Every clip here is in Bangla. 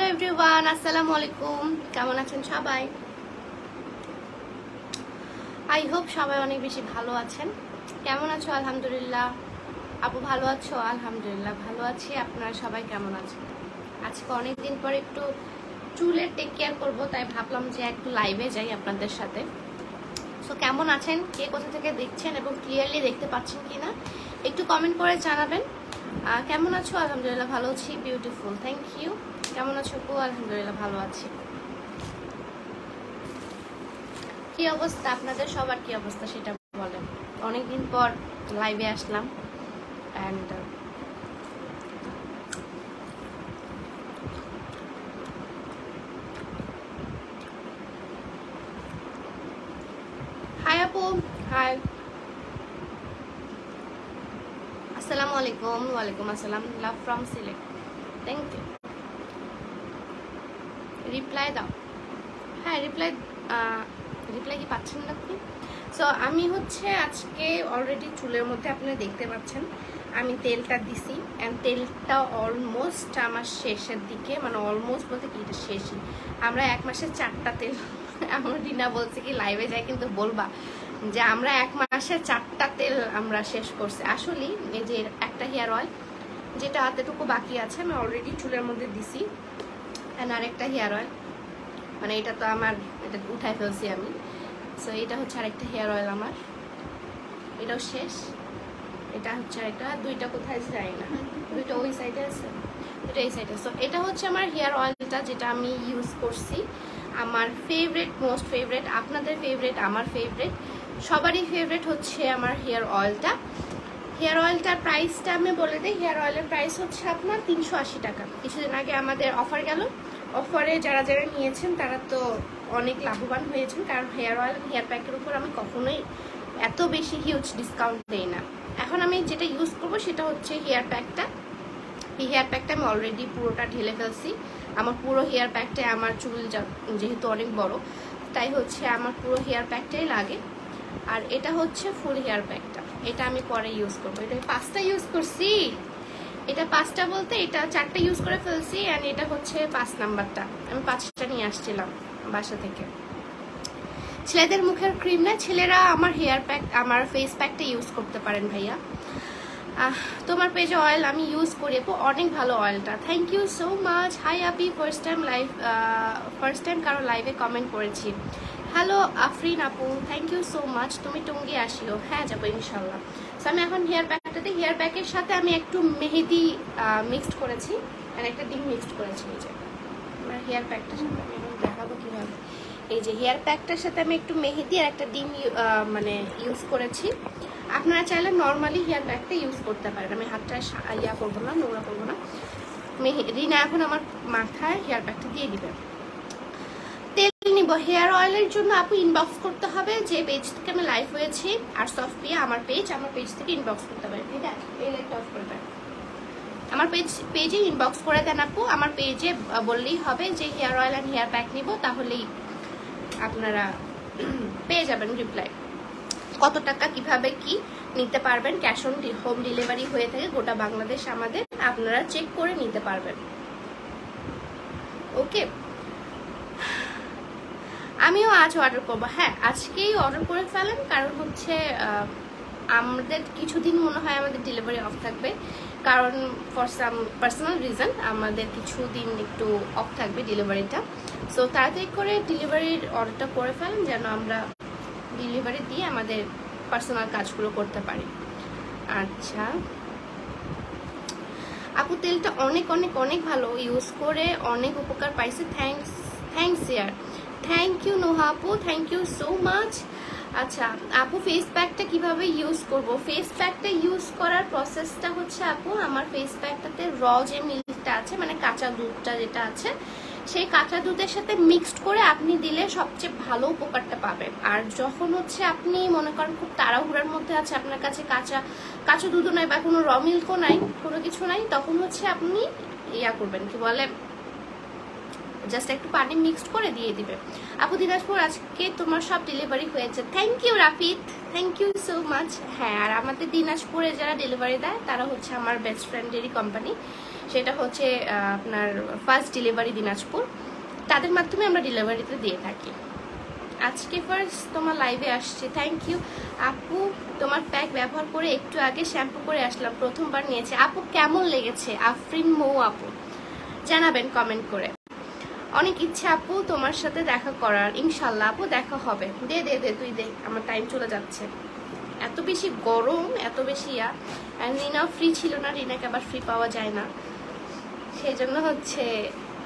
হ্যালো এভরিওয়ান, আসসালামু আলাইকুম। কেমন আছেন সবাই? আই হোপ সবাই অনেক বেশি ভালো আছেন। কেমন আছো? আলহামদুলিল্লাহ। আপু ভালো আছো? আলহামদুলিল্লাহ ভালো আছি। আপনারা সবাই কেমন আছেন? আজকে অনেকদিন পর একটু চুলের টেক কেয়ার করবো, তাই ভাবলাম যে একটু লাইভে যাই আপনাদের সাথে। সো কেমন আছেন, কে কোথা থেকে দেখছেন এবং ক্লিয়ারলি দেখতে পাচ্ছেন কিনা একটু কমেন্ট করে জানাবেন। কেমন আছো? আলহামদুলিল্লাহ ভালো আছি। Beautiful, thank you. কেমন আছো আপু? আলহামদুলিল্লাহ ভালো আছি। কি অবস্থা আপনাদের সবার? কি অবস্থা সেটা বলেন। অনেকদিন পর লাইভে আসলাম অ্যান্ড হাই আপু, হাই, আসসালামু আলাইকুম। ওয়ালাইকুম আসসালাম। Love from Sylhet, thank you. Reply দাও। হ্যাঁ, রিপ্লাই কি পাচ্ছেন না আপনি? সো আমি হচ্ছে আজকে অলরেডি চুলের মধ্যে আপনারা দেখতে পাচ্ছেন আমি তেলটা দিছি অ্যান্ড তেলটা অলমোস্ট আমার শেষের দিকে, মানে অলমোস্ট বলতে কি এটা শেষই। আমরা 1 মাসে 4টা তেল, আমার রিনা বলছে কি লাইভে যাই কিন্তু বলবা যে আমরা 1 মাসে 4টা তেল আমরা শেষ করছি। আসলে এই যে একটা হেয়ার অয়েল যেটা এতটুকু বাকি আছে আমি অলরেডি চুলের মধ্যে দিছি, অ্যান্ড আরেকটা হেয়ার অয়েল, মানে এটা তো আমার এটা উঠাই ফেলছি আমি। সো এটা হচ্ছে আরেকটা হেয়ার অয়েল আমার, এটাও শেষ। এটা হচ্ছে আরেকটা, দুইটা কোথায় যায় না, দুইটা ওই সাইডে আছে, দুইটা এই সাইডে। সো এটা হচ্ছে আমার হেয়ার অয়েলটা যেটা আমি ইউজ করছি। আমার ফেভারিট, মোস্ট ফেভারিট, আপনাদের ফেভারিট, আমার ফেভারিট, সবারই ফেভারিট হচ্ছে আমার হেয়ার অয়েলটা। হেয়ার অয়েলটার প্রাইসটা আমি বলে দিই। হেয়ার অয়েলের প্রাইস হচ্ছে আপনার 380 টাকা। কিছুদিন আগে আমাদের অফার গেল, অফারে যারা যারা নিয়েছেন তারা তো অনেক লাভবান হয়েছেন, কারণ হেয়ার অয়েল হেয়ার প্যাকের উপর আমি কখনোই এত বেশি হিউজ ডিসকাউন্ট দেই না। এখন আমি যেটা ইউজ করব সেটা হচ্ছে হেয়ার প্যাকটা। এই হেয়ার প্যাকটা আমি অলরেডি পুরোটা ঢেলে ফেলছি। আমার পুরো হেয়ার প্যাকটাই, আমার চুল যেহেতু অনেক বড়, তাই হচ্ছে আমার পুরো হেয়ার প্যাকটাই লাগে। আর এটা হচ্ছে ফুল হেয়ার প্যাকটা, এটা আমি পরে ইউজ করবো। এটা 5টা ইউজ করছি, এটা 5টা বলতে এটা 4টা ইউজ করে ফেলছি, অ্যান্ড এটা হচ্ছে 5 নাম্বারটা। আমি 5টা নিয়ে আসছিলাম বাসা থেকে। ছেলেদের মুখের ক্রিম না, ছেলেরা আমার হেয়ার প্যাক, আমার ফেস প্যাকটা ইউজ করতে পারেন ভাইয়া। তোমার পেজে অয়েল আমি ইউজ করি আপু, অনেক ভালো অয়েলটা। Thank you so much. Hi আপি, ফার্স্ট টাইম কারো লাইভে কমেন্ট করেছি। হ্যালো আফরিন আপু, থ্যাংক ইউ সো মাচ। তুমি টঙ্গী আসিও? হ্যাঁ যাবো ইনশাল্লাহ। সো আমি এখন হেয়ার প্যাকটাতে, হেয়ার প্যাকের সাথে আমি একটু মেহেদি মিক্সড করেছি, আর একটা ডিম মিক্সড করেছি। এই যে আমার হেয়ার প্যাকটার সাথে আমি এখন দেখাবো কীভাবে। এই যে হেয়ার প্যাকটার সাথে আমি একটু মেহেদি আর একটা ডিম মানে ইউজ করেছি। আপনারা চাইলে নর্মালি হেয়ার প্যাকটা ইউজ করতে পারেন। আমি হাতটা ইয়া করবো না, নোংরা করবো না। রিনা এখন আমার মাথায় হেয়ার প্যাকটা দিয়ে দিবে। তেল নিব হেয়ার অয়েলের জন্য আপু ইনবক্স করতে হবে, যে পেজ থেকে আমি লাইভ হয়েছি আর সফটপিয়া আমার পেজ থেকে ইনবক্স করতে হবে। ঠিক আছে, এই লাইটটা অফ করে দেন। আমার পেজে ইনবক্স করে দেন আপু। আমার পেজে বললেই হবে যে hair oil and hair pack নিব, তাহলেই আপনারা পেয়ে যাবেন রিপ্লাই। কত টাকা, কিভাবে কি নিতে পারবেন, ক্যাশ অন হোম ডেলিভারি হয়ে থাকে গোটা বাংলাদেশ আমাদের, আপনারা চেক করে নিতে পারবেন। ওকে, আমিও আজ অর্ডার করবো। হ্যাঁ আজকেই অর্ডার করে ফেলেন, কারণ হচ্ছে আমাদের কিছুদিন মনে হয় আমাদের ডেলিভারি অফ থাকবে, কারণ ফর সাম পার্সোনাল রিজন আমাদের কিছুদিন একটু অফ থাকবে ডেলিভারিটা। সো তাড়াতাড়ি করে ডেলিভারির অর্ডারটা করে ফেলেন, যেন আমরা ডেলিভারি দিয়ে আমাদের পার্সোনাল কাজগুলো করতে পারি। আচ্ছা আপু, তেলটা অনেক অনেক অনেক ভালো, ইউজ করে অনেক উপকার পাইছে। Thanks year, thank you Noha আপু, থ্যাংক ইউ সো মাচ। আচ্ছা আপু, ফেস প্যাকটা কিভাবে ইউজ করব? ফেস প্যাকটা ইউজ করার প্রসেসটা হচ্ছে আপু, আমার ফেস প্যাকটাতে যে মিল্কটা আছে, মানে কাঁচা দুধটা যেটা আছে, সেই কাঁচা দুধের সাথে মিক্সড করে আপনি দিলে সবচেয়ে ভালো উপকারটা পাবেন। আর যখন হচ্ছে আপনি মনে করেন খুব তাড়াহুড়ার মধ্যে আছে, আপনার কাছে কাঁচা দুধও নাই বা কোনো র মিল্কও নাই, কোনো কিছু নাই, তখন হচ্ছে আপনি ইয়া করবেন, কি বলে, জাস্ট একটু পানি মিক্সড করে দিয়ে দিবে। আপু দিনাজপুর, আজকে তোমার সব ডেলিভারি হয়েছে। Thank you Rafid, thank you so much. হ্যাঁ, আর আমাদের দিনাজপুরে যারা ডেলিভারি দেয় তারা হচ্ছে আমার বেস্ট ফ্রেন্ডেরই কোম্পানি, সেটা হচ্ছে আপনার ফার্স্ট ডেলিভারি দিনাজপুর, তাদের মাধ্যমে আমরা ডেলিভারিতে দিয়ে থাকি। আজকে ফার্স্ট তোমার লাইভে আসছে, থ্যাংক ইউ আপু। তোমার প্যাক ব্যবহার করে একটু আগে শ্যাম্পু করে আসলাম, প্রথমবার নিয়েছে। আপু কেমন লেগেছে? আফরিন মৌ আপু জানাবেন কমেন্ট করে। অনেক ইচ্ছা আপু তোমার সাথে দেখা করার, ইনশাল্লাহ আপু দেখা হবে। দে দে দে তুই দে, আমার টাইম চলে যাচ্ছে। এত বেশি গরম, এত বেশি রিনাও ফ্রি ছিল না, রিনাকে আবার ফ্রি পাওয়া যায় না, সেই জন্য হচ্ছে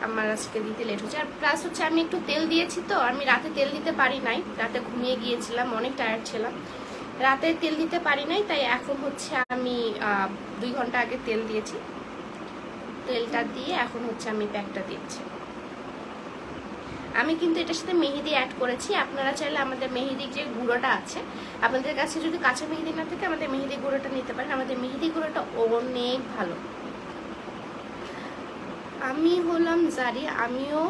আমার আজকে দিতে লেট হচ্ছে। আর প্লাস হচ্ছে আমি একটু তেল দিয়েছি, তো আমি রাতে তেল দিতে পারি নাই, রাতে ঘুমিয়ে গিয়েছিলাম, অনেক টায়ার্ড ছিলাম, রাতে তেল দিতে পারি নাই। তাই এখন হচ্ছে আমি 2 ঘন্টা আগে তেল দিয়েছি, তেলটা দিয়ে এখন হচ্ছে আমি প্যাকটা দিচ্ছি। আমি কিন্তু এটার সাথে মেহেদি অ্যাড করেছি। আপনারা চাইলে আমাদের মেহেদি যে গুঁড়োটা আছে, আপনাদের কাছে যদি কাঁচা মেহেদি না থাকে আমাদের মেহেদি গুঁড়োটা নিতে পারেন। আমাদের মেহেদি গুঁড়োটা অনেক ভালো। আমি হলাম জারি, আমিও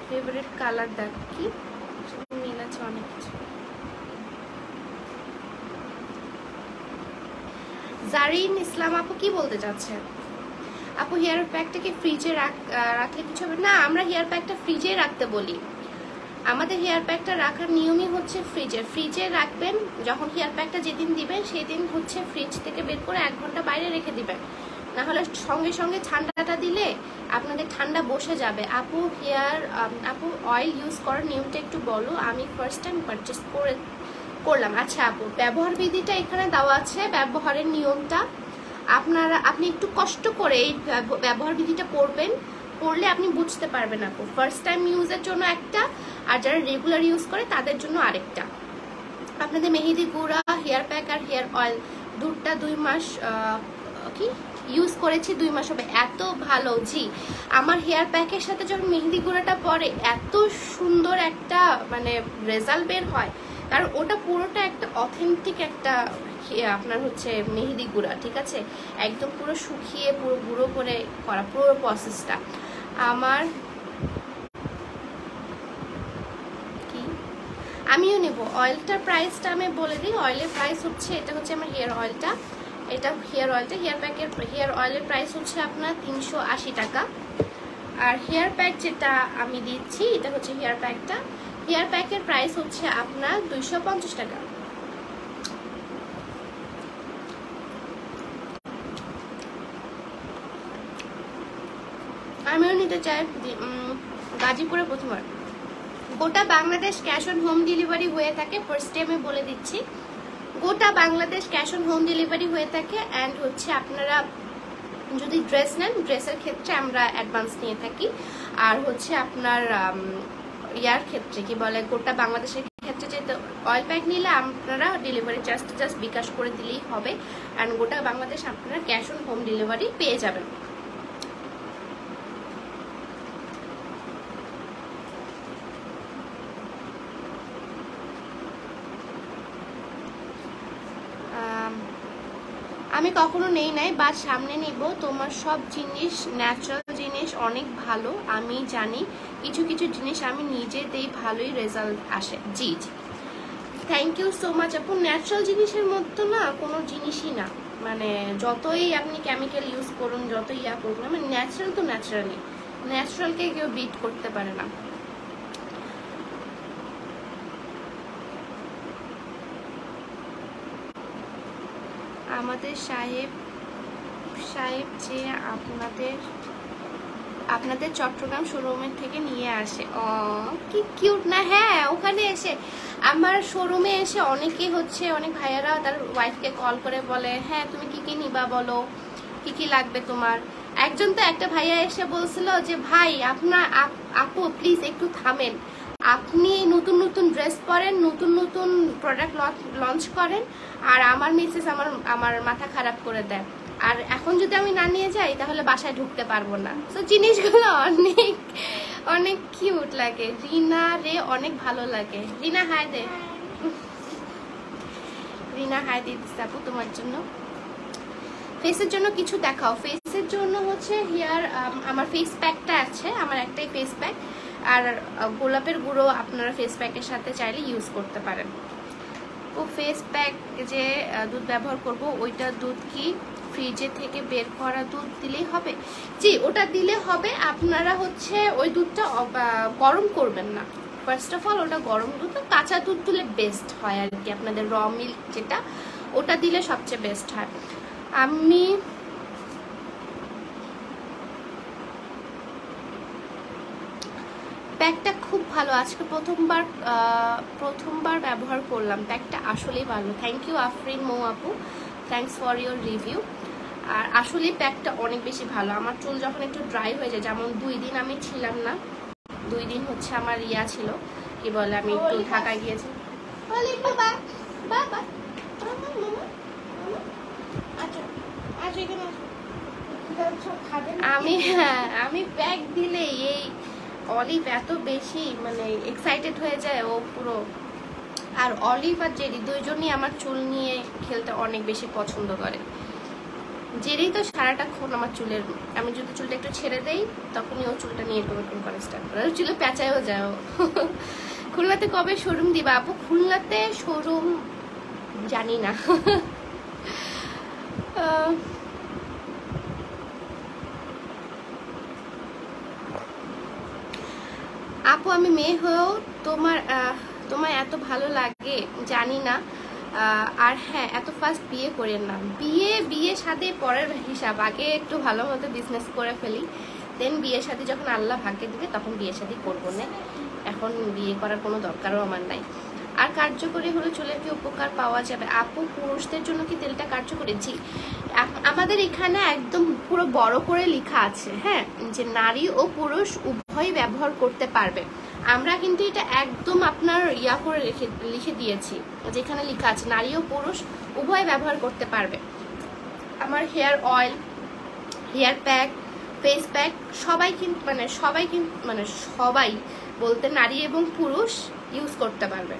ফেভারিট কালার দেখি, মিল আছে অনেক কিছু। জারিন ইসলাম আপু কি বলতে চাচ্ছেন? আপু হেয়ার প্যাকটাকে ফ্রিজে রাখলে কিছু হবে না? আমরা হেয়ার প্যাকটা ফ্রিজে রাখতে বলি। আমাদের হেয়ার প্যাকটা রাখার নিয়মই হচ্ছে ফ্রিজে রাখবেন। যখন হেয়ার প্যাকটা যেদিন দিবেন সেদিন হচ্ছে ফ্রিজ থেকে বের করে 1 ঘন্টা বাইরে রেখে দিবেন, না হলে সঙ্গে সঙ্গে ঠান্ডাটা দিলে আপনাদের ঠান্ডা বসে যাবে। আপু আপু অয়েল ইউজ করার নিয়মটা একটু বলো, আমি ফার্স্ট টাইম পারচেস করলাম। আচ্ছা আপু, ব্যবহার বিধিটা এখানে দেওয়া আছে, ব্যবহারের নিয়মটা আপনি একটু কষ্ট করে এই ব্যবহার বিধিটা পড়বেন, পড়লে আপনি বুঝতে পারবেন। আপু ফার্স্ট টাইম ইউজের জন্য একটা, আর যারা রেগুলার ইউজ করে তাদের জন্য আরেকটা। আপনাদের মেহেদি গুঁড়া, হেয়ার প্যাক আর হেয়ার অয়েল দুধটা 2 মাস কি ইউজ করেছি, 2 মাস হবে। এত ভালো, জি আমার হেয়ার প্যাকের সাথে যখন মেহেদি গুঁড়াটা পরে এত সুন্দর একটা মানে রেজাল্ট বের হয়, কারণ ওটা পুরোটা একটা অথেন্টিক একটা আপনার হচ্ছে মেহেদি গুঁড়া, ঠিক আছে, একদম পুরো শুকিয়ে পুরো গুঁড়ো করে করা পুরো প্রসেসটা। আমার আমিও নেব। অয়েলটার প্রাইসটা আমি বলে দিই, অয়েলের প্রাইস হচ্ছে, এটা হচ্ছে আমার হেয়ার অয়েলটা, এটা হেয়ার অয়েলটা, হেয়ার অয়েলের প্রাইস হচ্ছে আপনার 380 টাকা। আর হেয়ার প্যাক যেটা আমি দিচ্ছি এটা হচ্ছে হেয়ার প্যাকটা, হেয়ার প্যাকের প্রাইস হচ্ছে আপনার 250 টাকা। আমিও নিতে চাই। গাজীপুরে প্রথমবার। গোটা Bangladesh cash on home delivery হয়ে থাকে, ফার্স্টে আমি বলে দিচ্ছি, গোটা Bangladesh cash on home delivery হয়ে থাকে। অ্যান্ড হচ্ছে আপনারা যদি ড্রেস নেন, ড্রেসের ক্ষেত্রে আমরা অ্যাডভান্স নিয়ে থাকি। আর হচ্ছে আপনার ইয়ার ক্ষেত্রে কি বলে, গোটা বাংলাদেশের ক্ষেত্রে যেহেতু অয়েল প্যাক নিলে আপনারা ডেলিভারি চার্জটা জাস্ট বিকাশ করে দিলেই হবে। অ্যান্ড গোটা বাংলাদেশ আপনারা ক্যাশ অন হোম ডেলিভারি পেয়ে যাবেন। আমি কখনো নেই নাই, বাট সামনে নিব। তোমার সব জিনিস ন্যাচারাল জিনিস অনেক ভালো, আমি জানি কিছু কিছু জিনিস আমি নিজে দেই, ভালোই রেজাল্ট আসে। জি জি, থ্যাংক ইউ সো মাচ আপু। ন্যাচারাল জিনিসের মধ্যে না কোনো জিনিসই না, মানে যতই আপনি কেমিক্যাল ইউজ করুন, যতই ইয়া করুন, মানে ন্যাচারাল তো ন্যাচারালি, ন্যাচারালকে কেউ বিট করতে পারে না। আমাদের সাহেব যে আপনাদের চট্টগ্রাম শোরুমের থেকে নিয়ে আসে। ও কি কিউট না। হ্যাঁ, ওখানে এসে আমার শোরুমে এসে অনেকে হচ্ছে, অনেক ভাইয়ারা তার ওয়াইফকে কল করে বলে, হ্যাঁ তুমি কি কি নিবা বলো, কি কি লাগবে তোমার। একজন তো একটা ভাইয়া এসে বলছিল যে ভাই আপনার আপু প্লিজ একটু থামেন, আপনি নতুন নতুন ড্রেস পরেন, নতুন নতুন প্রোডাক্ট লঞ্চ করেন, আর আমার মিসেস আমার মাথা খারাপ করে দেয়, আর এখন যদি আমি না নিয়ে যাই তাহলে বাসায় ঢুকতে পারবো না। তো জিনিসগুলো অনেক অনেক কিউট লাগে। রিনা রে অনেক ভালো লাগে। রিনা হাই দে, রিনা হাই দিতে আপু তোমার জন্য। ফেসের জন্য কিছু দেখাও। ফেসের জন্য হচ্ছে হেয়ার আমার ফেস প্যাকটা আছে, আমার একটাই ফেস প্যাক, আর গোলাপের গুঁড়ো আপনারা ফেস প্যাকের সাথে চাইলে ইউজ করতে পারেন। ও ফেস প্যাক যে দুধ ব্যবহার করব, ওইটা দুধ কি ফ্রিজে থেকে বের করা দুধ দিলেই হবে? জি, ওটা দিলে হবে। আপনারা হচ্ছে ওই দুধটা গরম করবেন না। ফার্স্ট অফ অল ওটা গরম দুধ, কাঁচা দুধ দিলে বেস্ট হয় আর কি। আপনাদের র মিল্ক যেটা, ওটা দিলে সবচেয়ে বেস্ট হয়। আমি প্যাকটা খুব ভালো, আজকে প্রথমবার ব্যবহার করলাম। প্যাকটা আসলেই ভালো। থ্যাংক ইউ আফরিন মৌ আপু, থ্যাংকস ফর ইউর রিভিউ। আর আসলেই প্যাকটা অনেক বেশি ভালো। আমার চুল যখন একটু ড্রাই হয়ে যায়, যেমন 2 দিন আমি ছিলাম না, 2 দিন হচ্ছে আমার ছিল, কি বলে, আমি একটু ঢাকায় গিয়েছি। আমি প্যাক দিলে এই অলিভ এত বেশি মানে এক্সাইটেড হয়ে যায় ও পুরো। আর অলিভ আর জেরি দুইজনই আমার চুল নিয়ে খেলতে অনেক বেশি পছন্দ করে। জেরি তো সারাটাক্ষণ আমার চুলের, আমি যদি চুলটা একটু ছেড়ে দেই তখনই ও চুলটা নিয়ে এরকম করে স্টার্ট করে, চুলে পেঁচায়ও যায় ও। খুলনাতে কবে শোরুম দিবা আপু? খুলনাতে শোরুম জানি না। আপু আমি মেয়ে হয়েও তোমায় এত ভালো লাগে জানি না। আর হ্যাঁ, এত ফাস্ট বিয়ে করেন না। বিয়ে শাদী পরের হিসাব, আগে একটু ভালো মতো বিজনেস করে ফেলি, দেন বিয়ে শাদী যখন আল্লাহ ভাগ্যে দিবে তখন বিয়ে শাদী করবো না। এখন বিয়ে করার কোনো দরকারও আমার নাই। আর কার্যকরী হলে চুলের কি উপকার পাওয়া যাবে আপু? পুরুষদের জন্য কি তেলটা কার্যকরী? জি, আমাদের এখানে একদম পুরো বড় করে লেখা আছে, হ্যাঁ, যে নারী ও পুরুষ উভয়ই ব্যবহার করতে পারবে। আমরা কিন্তু এটা একদম আপনার করে লিখে দিয়েছি, যেখানে লেখা আছে নারী ও পুরুষ উভয় ব্যবহার করতে পারবে। আমার hair oil, hair pack, face pack সবাই বলতে নারী এবং পুরুষ ইউজ করতে পারবে।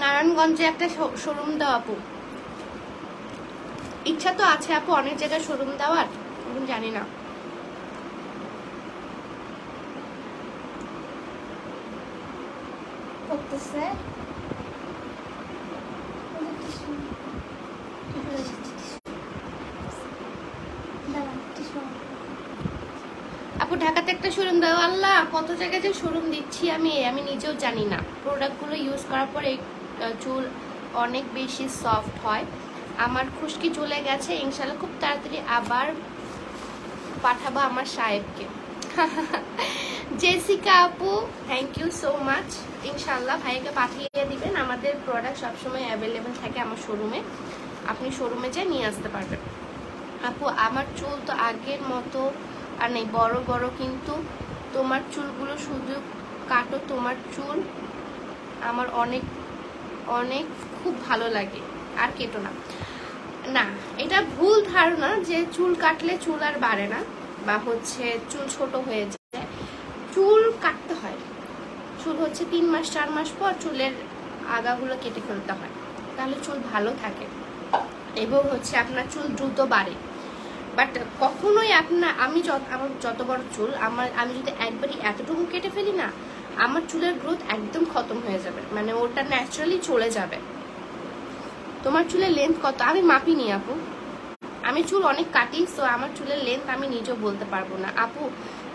নারায়ণগঞ্জে একটা শোরুম দাও আপু। ইচ্ছা তো আছে আপু অনেক জায়গায় শোরুম দেওয়ার, জানি না। আপু ঢাকাতে একটা শোরুম দাও। আল্লাহ, কত জায়গায় যে শোরুম দিচ্ছি আমি নিজেও জানি না। প্রোডাক্টগুলো ইউজ করার পরে চুল অনেক বেশি সফট হয়। আমার খুশকি চলে গেছে, ইনশাল্লাহ খুব তাড়াতাড়ি আবার পাঠাবো আমার সাহেবকে। জেসিকা আপু, থ্যাংক ইউ সো মাচ। ইনশাল্লাহ ভাইকে পাঠিয়ে দিবেন। আমাদের প্রোডাক্ট সবসময় অ্যাভেলেবেল থাকে আমার শোরুমে, আপনি শোরুমে যেয়ে নিয়ে আসতে পারবেন। আপু আমার চুল তো আগের মতো আর নেই, বড় বড়, কিন্তু তোমার চুলগুলো শুধু কাটো। তোমার চুল আমার অনেক অনেক খুব ভালো লাগে, আর কেটো না। না, এটা ভুল ধারণা যে চুল কাটলে চুল আর বাড়ে না বা হচ্ছে চুল ছোট হয়ে যায়। চুল কাটতে হয়, চুল হচ্ছে 3 মাস 4 মাস পর চুলের আগাগুলো কেটে ফেলতে হয়, তাহলে চুল ভালো থাকে এবং হচ্ছে আপনার চুল দ্রুত বাড়ে। বাট কখনোই আমার যত বড় চুল, আমি যদি একবারই এতটুকু কেটে ফেলি না, আমার চুলের গ্রোথ একদম খতম হয়ে যাবে, মানে ওটা ন্যাচারালি চলে যাবে। তোমার চুলের লেন্থ কত? আমি মাপিনি আপু, আমি চুল অনেক কাটি, সো আমার চুলের লেন্থ আমি নিজেও বলতে পারবো না। আপু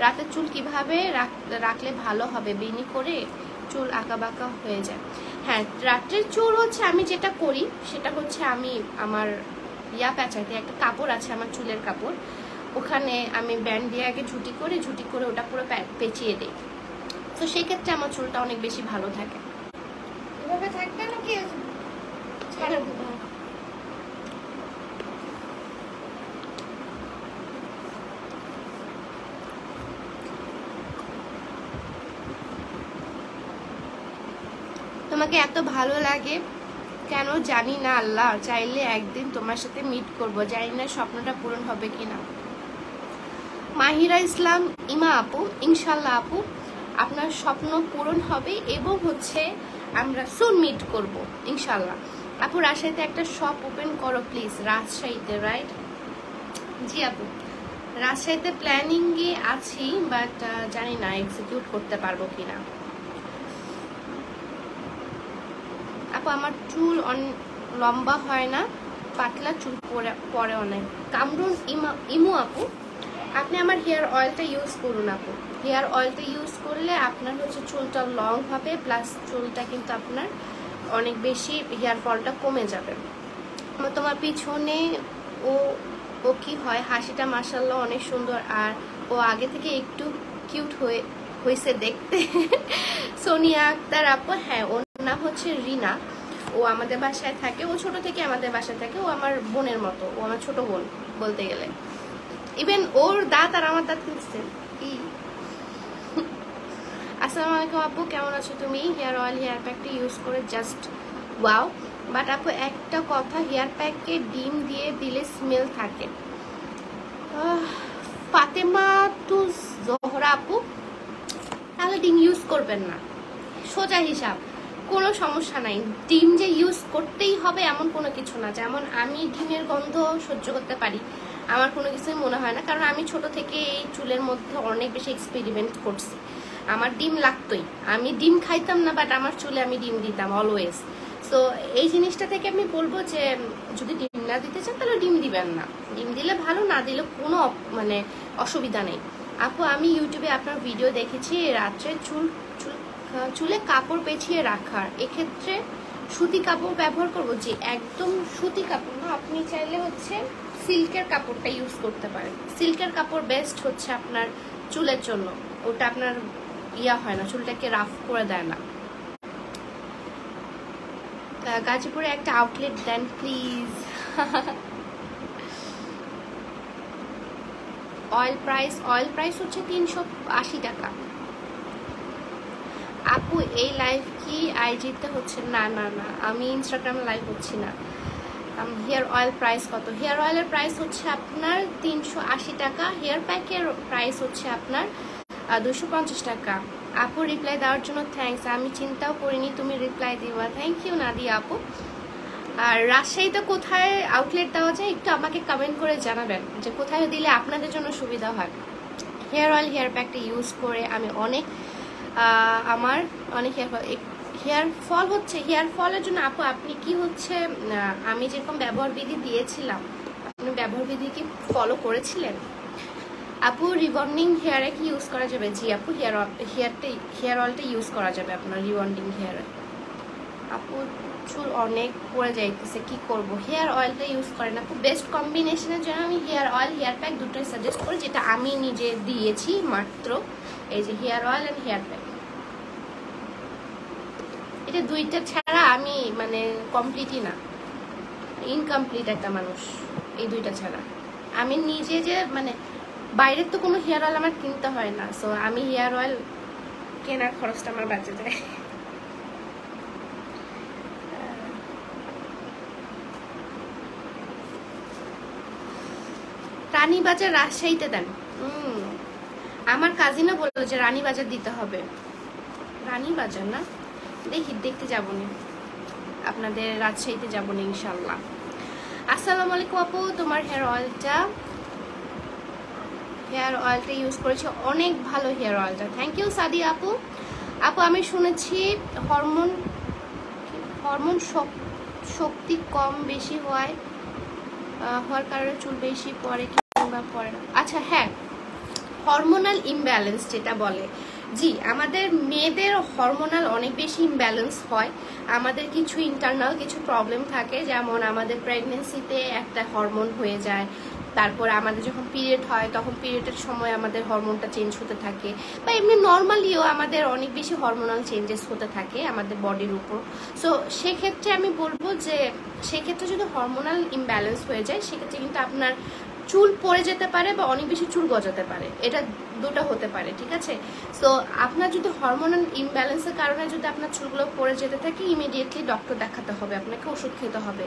রাতের চুল কিভাবে রাখলে ভালো হবে? বেনি করে চুল আঁকা বাঁকা হয়ে যায়। হ্যাঁ, রাত্রের চুল হচ্ছে আমি যেটা করি সেটা হচ্ছে আমি আমার প্যাঁচাইতে একটা কাপড় আছে, আমার চুলের কাপড়, ওখানে আমি ব্যান্ড দিয়ে আগে ঝুটি করে ওটা পুরো পেঁচিয়ে দিই। তো সেই ক্ষেত্রে আমার চুলটা অনেক বেশি ভালো থাকে। এভাবে থাকবে নাকি ছেড়ে দেবো? তোমাকে এত ভালো লাগে কেন জানি না, আল্লাহ চাইলে একদিন তোমার সাথে মিট করব, জানি না স্বপ্নটা পূরণ হবে কিনা। মাহিরা ইসলাম ইমা আপু, ইনশাল্লাহ আপু আপনার স্বপ্ন পূরণ হবে এবং হচ্ছে আমরা সুন মিট করব ইনশাল্লাহ। আপু রাজশাহীতে একটা শপ ওপেন করো প্লিজ। রাজশাহীতে, রাইট? জি আপু, রাজশাহীতে প্ল্যানিংয়ে আছি, বাট জানি না এক্সিকিউট করতে পারবো কিনা। আপু আমার চুল লম্বা হয় না, পাতলা চুল পরে অনেক। কামরুন ইমু আপু, আপনি আমার হেয়ার অয়েলটা ইউজ করুন আপু। হেয়ার অয়েলটা ইউজ করলে আপনার হচ্ছে চুলটা লং হবে, প্লাস চুলটা কিন্তু আপনার অনেক বেশি হেয়ার ফলটা কমে যাবে। তোমার পিছনে ও ও কি হয়, হাসিটা মাশাআল্লাহ অনেক সুন্দর, আর ও আগে থেকে একটু কিউট হয়েছে দেখতে। সোনিয়া আক্তার আপু, হ্যাঁ ওর নাম হচ্ছে রিনা, ও আমাদের বাসায় থাকে, ও ছোট থেকে আমাদের বাসায় থাকে, ও আমার বোনের মতো, ও আমার ছোট বোন বলতে গেলে। ইভেন ওর দাঁত আর আমার দাঁত কিনছে। আসসালামু আলাইকুম আপু, কেমন আছো তুমি? হেয়ার অয়েল হেয়ার প্যাকটা ইউজ করে জাস্ট ওয়াও, বাট আপু একটা কথা, হেয়ার প্যাকে ডিম দিয়ে দিলে স্মেল থাকে। ফাতেমা টু জোহরা আপু, তাহলে ডিম ইউজ করবেন না, সোজা হিসাব, কোনো সমস্যা নাই। ডিম যে ইউজ করতেই হবে এমন কোনো কিছু না। যেমন আমি ডিমের গন্ধ সহ্য করতে পারি, আমার কোনো কিছুই মনে হয় না, কারণ আমি ছোট থেকে এই চুলের মধ্যে অনেক বেশি এক্সপেরিমেন্ট করছি। আমার ডিম লাগতোই, আমি ডিম খাইতাম না, বাট আমার চুলে আমি ডিম দিতাম অলওয়েজ। সো এই জিনিসটা থেকে আমি বলবো যে যদি ডিম না দিতে চান তাহলে ডিম দিবেন না, ডিম দিলে ভালো, না দিলে কোনো মানে অসুবিধা নেই। আপু আমি ইউটিউবে আপনার ভিডিও দেখেছি রাত্রে চুলে কাপড় পেঁচিয়ে রাখার, এক্ষেত্রে সুতি কাপড় ব্যবহার করবো? যে একদম সুতি কাপড় না, আপনি চাইলে হচ্ছে সিল্কের কাপড়টা ইউজ করতে পারেন। সিল্কের কাপড় বেস্ট হচ্ছে আপনার চুলের জন্য, ওটা আপনার ইয়া হয় না, চুলটাকে রাফ করে দেয় না। গাজীপুরে একটা আউটলেট দেন প্লিজ। অয়েল প্রাইস হচ্ছে 380 টাকা। আপু এই লাইভ কি আইজিতে হচ্ছে? না না না, আমি ইনস্টাগ্রামে লাইভ হচ্ছি না। হেয়ার অয়েল প্রাইস কত? হেয়ার অয়েলের প্রাইস হচ্ছে আপনার 380 টাকা, হেয়ার প্যাকের প্রাইস হচ্ছে আপনার 250 টাকা। আপু রিপ্লাই দেওয়ার জন্য থ্যাঙ্কস, আমি চিন্তাও করিনি তুমি রিপ্লাই দিবা। থ্যাংক ইউ নাদিয়া আপু। আর রাজশাহীতে কোথায় আউটলেট দেওয়া যায় একটু আমাকে কমেন্ট করে জানাবেন, যে কোথায় দিলে আপনাদের জন্য সুবিধা হয়। হেয়ার অয়েল হেয়ার প্যাকটা ইউজ করে আমি আমার অনেক হেয়ার ফল হচ্ছে। হেয়ার ফলের জন্য আপু আপনি কি হচ্ছে, আমি যেরকম ব্যবহার বিধি দিয়েছিলাম, আপনি ব্যবহার বিধি কি ফলো করেছিলেন? আপু রিবন্ডিং হেয়ারে কি ইউজ করা যাবে? জি আপু, হেয়ার অয়েলটা ইউজ করা যাবে আপনার রিবন্ডিং হেয়ারে। আপু চুল অনেক পড়ে যাইতেছে, কি করব? হেয়ার অয়েলটা ইউজ করেন আপু। বেস্ট কম্বিনেশনের জন্য আমি হেয়ার অয়েল হেয়ার প্যাক দুটোই সাজেস্ট করি, যেটা আমি নিজে দিয়েছি মাত্র। এই যে hair oil and hair pack, এটা দুইটা ছাড়া আমি মানে কমপ্লিটই না, ইনকমপ্লিট একটা মানুষ এই দুইটা ছাড়া। আমি নিজে যে মানে বাইরের তো কোনো হেয়ার অয়েল আমার কিনতে হয় না, সো আমি হেয়ার অয়েল কেনার খরচটা আমার বাঁচে যায়। রানীবাজার রাজশাহীতে দেন? আমার কাজিনও বললো যে রানীবাজার দিতে হবে। রানীবাজার না, দেখি দেখতে যাবো না, আপনাদের রাজশাহীতে যাবো না ইনশাল্লাহ। আসসালামু আলাইকুম আপু, তোমার হেয়ার অয়েলটা ইউজ করেছি, অনেক ভালো হেয়ার অয়েলটা। থ্যাংক ইউ সাদি আপু। আপু আমি শুনেছি হরমোন শক্তি কম বেশি হওয়ার কারণে চুল বেশি পড়ে কিংবা পড়ে না। আচ্ছা হ্যাঁ, হরমোনাল ইমব্যালেন্স যেটা বলে, জি আমাদের মেয়েদের হরমোনাল অনেক বেশি ইমব্যালেন্স হয়। আমাদের কিছু ইন্টারনাল কিছু প্রবলেম থাকে, যেমন আমাদের প্রেগনেন্সিতে একটা হরমোন হয়ে যায়, তারপর আমাদের যখন পিরিয়ড হয় তখন পিরিয়ডের সময় আমাদের হরমোনটা চেঞ্জ হতে থাকে, বা এমনি নর্মালিও আমাদের অনেক বেশি হরমোনাল চেঞ্জেস হতে থাকে আমাদের বডির উপর। সো সেক্ষেত্রে আমি বলবো যে সেক্ষেত্রে যদি হরমোনাল ইমব্যালেন্স হয়ে যায়, সেক্ষেত্রে কিন্তু আপনার চুল পড়ে যেতে পারে বা অনেক বেশি চুল গজাতে পারে, এটা দুটো হতে পারে, ঠিক আছে? সো আপনার যদি হরমোনাল ইমব্যালেন্সের কারণে যদি আপনার চুলগুলো পড়ে যেতে থাকে, ইমিডিয়েটলি ডক্টর দেখাতে হবে, আপনাকে ওষুধ খেতে হবে।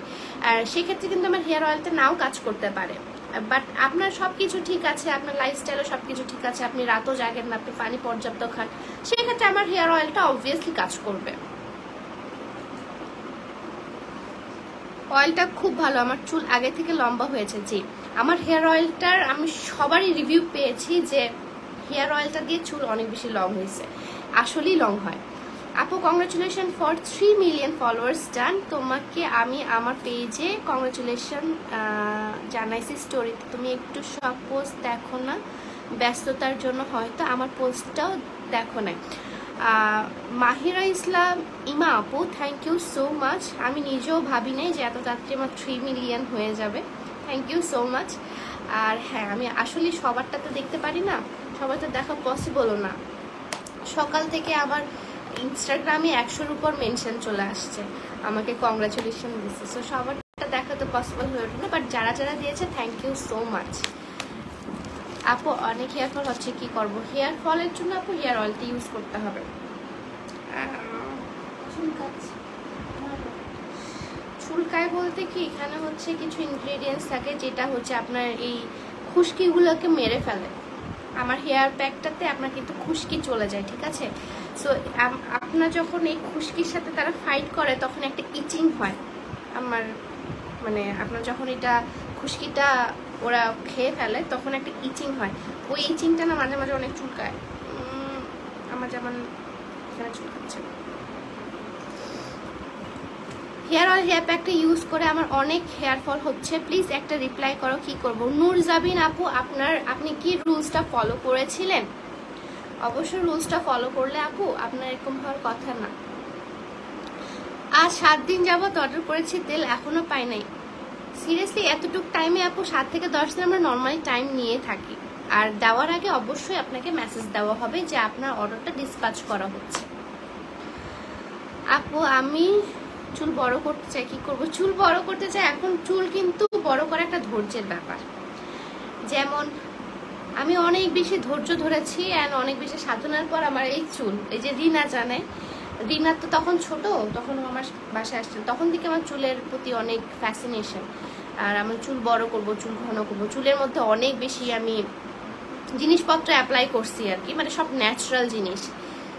আর সেক্ষেত্রে কিন্তু আমার হেয়ার অয়েলটা নাও কাজ করতে পারে, বাট আপনার সব কিছু ঠিক আছে, আপনার লাইফস্টাইলও সব কিছু ঠিক আছে, আপনি রাতও জাগেন না, আপনি পানি পর্যাপ্ত খান, সেক্ষেত্রে আমার হেয়ার অয়েলটা অবভিয়াসলি কাজ করবে। অয়েলটা খুব ভালো, আমার চুল আগে থেকে লম্বা হয়েছে। জি, আমার হেয়ার অয়েলটার আমি সবারই রিভিউ পেয়েছি যে হেয়ার অয়েলটা দিয়ে চুল অনেক বেশি লং হয়েছে, আসলেই লং হয়। আপু কংগ্রাচুলেশন ফর 3 মিলিয়ন ফলোয়ার্স ডান। তোমাকে আমি আমার পেজে কংগ্রাচুলেশন জানাইছি স্টোরিতে, তুমি একটু সব পোস্ট দেখো না, ব্যস্ততার জন্য হয়তো আমার পোস্টটাও দেখো না। মাহিরা ইসলাম ইমা আপু, থ্যাংক ইউ সো মাচ। আমি নিজেও ভাবি নাই যে এত তাড়াতাড়ি আমার 3 মিলিয়ন হয়ে যাবে, থ্যাংক ইউ সো মাচ। আর হ্যাঁ, আমি আসলে সবারটা তো দেখতে পারি না, সবারটা দেখা পসিবলও না। সকাল থেকে আমার ইনস্টাগ্রামে 100-র উপর মেনশন চলে আসছে, আমাকে কংগ্রাচুলেশন দিচ্ছে। সো সবারটা দেখা তো পসিবল হয়ে ওঠে না, বাট যারা যারা দিয়েছে থ্যাংক ইউ সো মাচ। আপু অনেক হেয়ার ফল হচ্ছে, কি করব? হেয়ার ফলের জন্য আপু হেয়ার অয়েলটা ইউজ করতে হবে। চুলকায় বলতে কি, এখানে হচ্ছে কিছু ইনগ্রেডিয়েন্টস থাকে যেটা হচ্ছে আপনার এই খুশকিগুলোকে মেরে ফেলে। আমার হেয়ার প্যাকটাতে আপনার কিন্তু খুশকি চলে যায়, ঠিক আছে? সো আপনার যখন এই খুশকির সাথে তারা ফাইট করে তখন একটা ইচিং হয় আমার, মানে আপনার যখন এটা খুশকিটা ওরা খেয়ে ফেলে তখন একটা ইচিং হয়, ওই ইচিংটা না মাঝে মাঝে অনেক চুলকায়। আমার যেমন এখানে চুলকাচ্ছে। হেয়ার অয়েল হেয়ার প্যাকটা ইউজ করে আমার অনেক হেয়ার ফল হচ্ছে, প্লিজ একটা রিপ্লাই করো, কি করব? নূর জাবিন আপু, আপনি কি রুলসটা ফলো করেছিলেন? অবশ্যই রুলসটা ফলো করলে আপু আপনার এরকম হওয়ার কথা না। আজ 7 দিন যাবত অর্ডার করেছি তেল, এখনো পাই নাই। সিরিয়াসলি এতটুকু টাইমে আপু 7 থেকে 10 দিন আমরা নর্মালি টাইম নিয়ে থাকি, আর দেওয়ার আগে অবশ্যই আপনাকে মেসেজ দেওয়া হবে যে আপনার অর্ডারটা ডিসপ্যাচ করা হচ্ছে। আপু আমি চুল বড় করতে চাই, কি করব? চুল বড় করতে চাই, এখন চুল কিন্তু বড় করা একটা ধৈর্যের ব্যাপার। যেমন আমি অনেক বেশি ধৈর্য ধরেছি অ্যান্ড অনেক বেশি সাধনার পর আমার এই চুল, এই যে রিনা জানে, রিনা তো তখন ছোট, তখন আমার বাসায় আসছে, তখন থেকে আমার চুলের প্রতি অনেক ফ্যাসিনেশন। আর আমি চুল বড় করব, চুল ঘন করব, চুলের মধ্যে অনেক বেশি আমি জিনিসপত্র অ্যাপ্লাই করছি আর কি, মানে সব ন্যাচারাল জিনিস।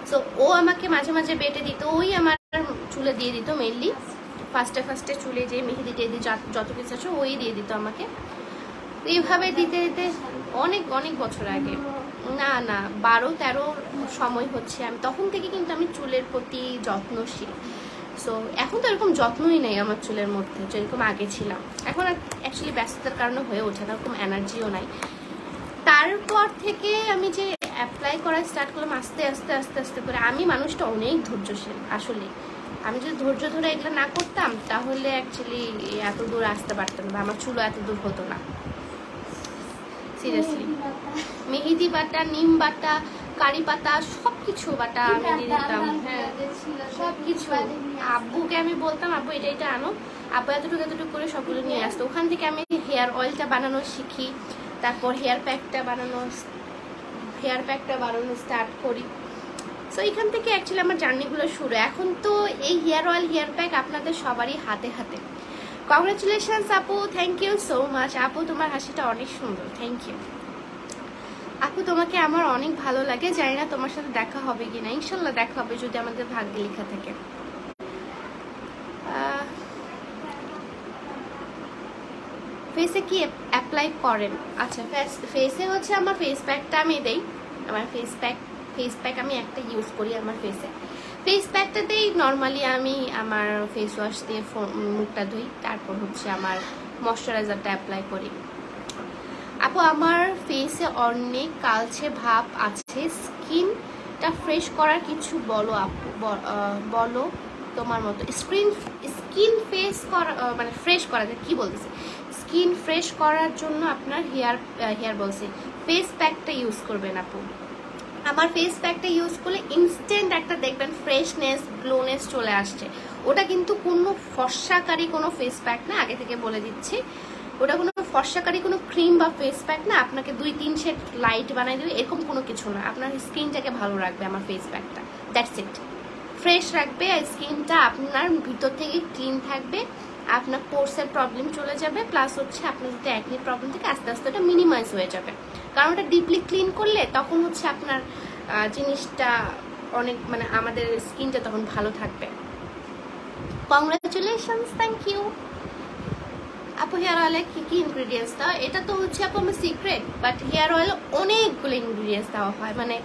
সো ও আমাকে মাঝে মাঝে বেটে দিত, ওই আমার চুলে দিয়ে দিত, মেনলি ফার্স্টে চুলে যে মেহেদি টেদি যত কিছু আছে ওই দিয়ে দিত আমাকে। এইভাবে দিতে দিতে অনেক অনেক বছর আগে, না 12-13 সময় হচ্ছে, আমি তখন থেকে কিন্তু আমি চুলের প্রতি যত্নশীল। সো এখন তো এরকম যত্নই নেই আমার চুলের মধ্যে যেরকম আগে ছিলাম। এখন অ্যাকচুয়ালি ব্যস্ততার কারণে হয়ে ওঠে না, এরকম এনার্জিও নাই। তারপর থেকে আমি যে অ্যাপ্লাই করা স্টার্ট করলাম আস্তে আস্তে আস্তে আস্তে করে, আমি মানুষটা অনেক ধৈর্যশীল আসলে। আমি যদি ধৈর্য ধরে এগুলো না করতাম তাহলে অ্যাকচুয়ালি এত দূর আসতে পারতাম না, আমার চুলও এত দূর হতো না। সিরিয়াসলি মেহেদি বাটা, নিম বাটা, কারি পাতা, সবকিছু বাটা আমি দিয়ে দিতাম। হ্যাঁ, সবকিছু আব্বুকে আমি বলতাম আব্বু এটা এটা আনো, আব্বু এতটুকু করে সবগুলো নিয়ে আসতো। ওখান থেকে আমি হেয়ার অয়েলটা বানানো শিখি, তারপর হেয়ার প্যাকটা বানানো স্টার্ট করি। সো এখান থেকে অ্যাকচুয়ালি আমার জার্নিগুলো শুরু। এখন তো এই হেয়ার অয়েল হেয়ার প্যাক আপনাদের সবারই হাতে হাতে। কংগ্রাচুলেশনস আপু, থ্যাংক ইউ সো মাচ। আপু তোমার হাসিটা অনেক সুন্দর, থ্যাংক ইউ আপু। তোমাকে আমার অনেক ভালো লাগে, জানি না তোমার সাথে দেখা হবে কিনা, ইনশাল্লাহ দেখা হবে যদি আমাদের ভাগ্যে লেখা থাকে। ফেসে কি অ্যাপ্লাই করেন? আচ্ছা, ফেসে হচ্ছে আমার ফেস প্যাকটা আমি দেই। আমার ফেস প্যাক আমি একটা ইউজ করি আমার ফেসে। ফেস প্যাকটাতেই নর্মালি আমি আমার ফেস ওয়াশ দিয়ে মুখটা ধুই, তারপর হচ্ছে আমার ময়শ্চারাইজারটা অ্যাপ্লাই করি। আপু আমার ফেসে অনেক কালচে ভাব আছে, স্কিনটা ফ্রেশ করার কিছু বলো আপু, বলো তোমার মতো। স্কিন ফেস করা মানে ফ্রেশ করা যায়, কি বলতেছে, স্কিন ফ্রেশ করার জন্য আপনার হেয়ার বলছি ফেস প্যাকটা ইউজ করবেন আপু। আমার ফেস প্যাকটা ইউজ করলে ইনস্ট্যান্ট একটা দেখবেন ফ্রেশনেস, গ্লোনেস চলে আসছে। ওটা কিন্তু কোনো ফর্সাকারী কোনো ফেস প্যাক না, আগে থেকে বলে দিচ্ছি। ওটা কোনো ফর্সাকারী কোনো ক্রিম বা ফেস প্যাক না, আপনাকে 2-3 শেড লাইট বানাই দেবে এরকম কোনো কিছু না। আপনার স্কিনটাকে ভালো রাখবে আমার ফেস প্যাকটা, দ্যাটস ইট। ফ্রেশ রাখবে, স্কিনটা আপনার ভিতর থেকে ক্লিন থাকবে, আপনার পোর্সের প্রবলেম চলে যাবে, প্লাস হচ্ছে আপনার যদি অ্যাকনি প্রবলেম থেকে আস্তে আস্তে ওটা মিনিমাইজ হয়ে যাবে। কারণ ওটা ডিপলি ক্লিন করলে তখন হচ্ছে আপনার জিনিসটা অনেক, মানে আমাদের স্কিনটা তখন ভালো থাকবে। Congratulations, thank you. আপু হেয়ার অয়েলে কি কি ইনগ্রিডিয়েন্টস দেওয়া, এটা তো হচ্ছে আপু আমার সিক্রেট, বাট হেয়ার অয়েলে অনেকগুলো ইনগ্রিডিয়েন্টস দেওয়া হয়, মানে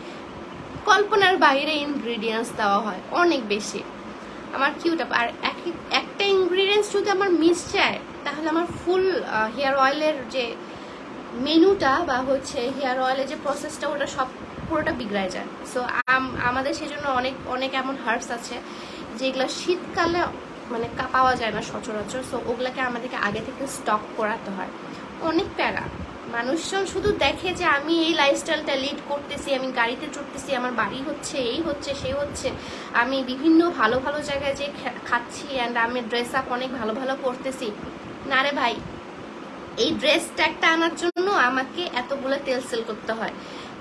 কল্পনার বাইরে ইনগ্রিডিয়েন্টস দেওয়া হয় অনেক বেশি। আমার কিউট আপ, আর একটা ইনগ্রিডিয়েন্টস যদি আমার মিস যায় তাহলে আমার ফুল হেয়ার অয়েলের যে মেনুটা বা হচ্ছে হেয়ার অয়েলের যে প্রসেসটা ওটা সব পুরোটা বিগড়ায় যায়। সো আমাদের সেই জন্য অনেক অনেক এমন হার্বস আছে যেগুলো শীতকালে মানে পাওয়া যায় না সচরাচর। সো ওগুলাকে আমাদেরকে আগে থেকে স্টক করাতে হয়, অনেক প্যারা। মানুষজন শুধু দেখে যে আমি এই লাইফস্টাইলটা লিড করতেছি, আমি গাড়িতে চড়তেছি, আমার বাড়ি হচ্ছে, এই হচ্ছে, সে হচ্ছে, আমি বিভিন্ন ভালো ভালো জায়গায় যে খাচ্ছি, অ্যান্ড আমি ড্রেস আপ অনেক ভালো ভালো করতেছি। না রে ভাই, এই ড্রেস ট্যাগটা আনার জন্য আমাকে এতগুলো তেল সেল করতে হয়,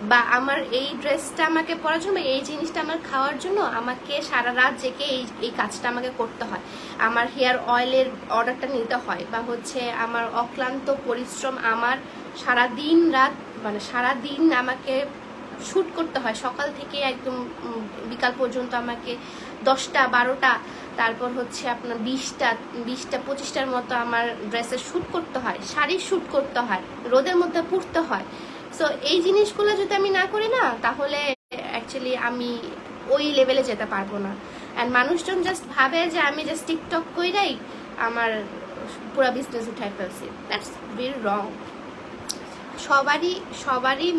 বা আমার এই ড্রেসটা আমাকে পরার জন্য, এই জিনিসটা আমার খাওয়ার জন্য আমাকে সারা রাত জেগে এই কাজটা আমাকে করতে হয়, আমার হেয়ার অয়েলের অর্ডারটা নিতে হয়, বা হচ্ছে আমার অক্লান্ত পরিশ্রম, আমার সারা দিন রাত মানে সারা দিন আমাকে শ্যুট করতে হয়, সকাল থেকে একদম বিকাল পর্যন্ত আমাকে 10টা 12টা, তারপর হচ্ছে আপনার 20টা 25টার মতো আমার ড্রেসের শ্যুট করতে হয়, শাড়ির শ্যুট করতে হয়, রোদের মধ্যে পুড়তে হয়। সো এই জিনিসগুলো যদি আমি না করি না, তাহলে অ্যাকচুয়ালি আমি ওই লেভেলে যেতে পারবো না। অ্যান্ড মানুষজন জাস্ট ভাবে যে আমি জাস্ট টিকটক কইরাই আমার পুরো বিজনেস উঠাই ফেলছি। That's very wrong. সবারই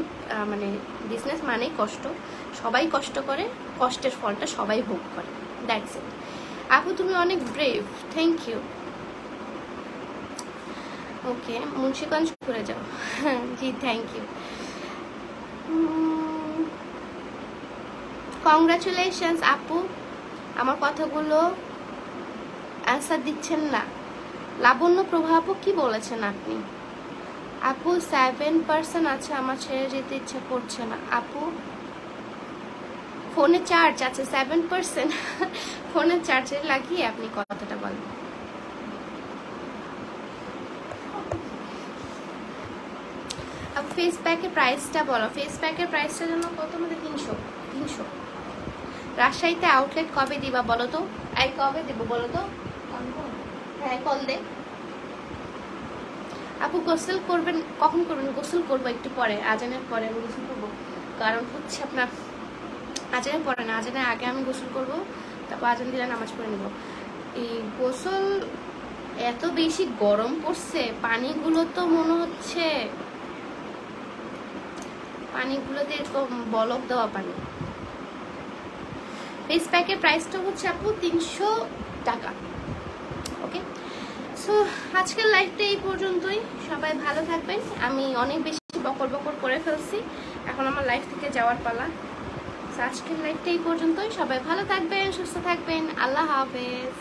মানে বিজনেস মানেই কষ্ট, সবাই কষ্ট করে, কষ্টের ফলটা সবাই ভোগ করে। That's it. আপু তুমি অনেক ব্রেভ, থ্যাংক ইউ। ওকে, মুন্সিগঞ্জ ঘুরে যাও। জি থ্যাংক ইউ। কংগ্রাচুলেশনস আপু, আমার কথাগুলো অ্যান্সার দিচ্ছেন না। লাবণ্য প্রভা আপু কি বলেছেন আপনি? আপু 7% আছে, আমার ছেড়ে যেতে ইচ্ছা করছে না। আপু ফোনে চার্জ আছে 7%, ফোনে চার্জে লাগিয়ে আপনি কথাটা বলেন। আপু ফেস প্যাকের প্রাইসটা বলো। ফেস প্যাকের প্রাইসটা যেন কত মধ্যে? 300। রাজশাহীতে আউটলেট কবে দিবা বলো তো? এই কবে দেবো বলো তো? হ্যাঁ কল দে। আপু গোসল করবেন কখন করবেন? গোসল করবো একটু পরে, আজানের পরে আমি গোসল করবো। কারণ হচ্ছে আপনার আজানের পরে না, আজানের আগে আমি গোসল করবো, তারপর আজান দিলে নামাজ পড়ে নেবো। এই গোসল এত বেশি গরম পড়ছে, পানিগুলো তো মনে হচ্ছে পানিগুলোতে এরকম বলক দেওয়া পানি। ফেস প্যাকের প্রাইসটা হচ্ছে আপু 300 টাকা। ওকে, সো আজকের লাইফটা এই পর্যন্তই। সবাই ভালো থাকবেন। আমি অনেক বেশি বকর বকর করে ফেলছি, এখন আমার লাইফ থেকে যাওয়ার পালা। আজকের লাইফটা এই পর্যন্তই। সবাই ভালো থাকবেন, সুস্থ থাকবেন। আল্লাহ হাফেজ।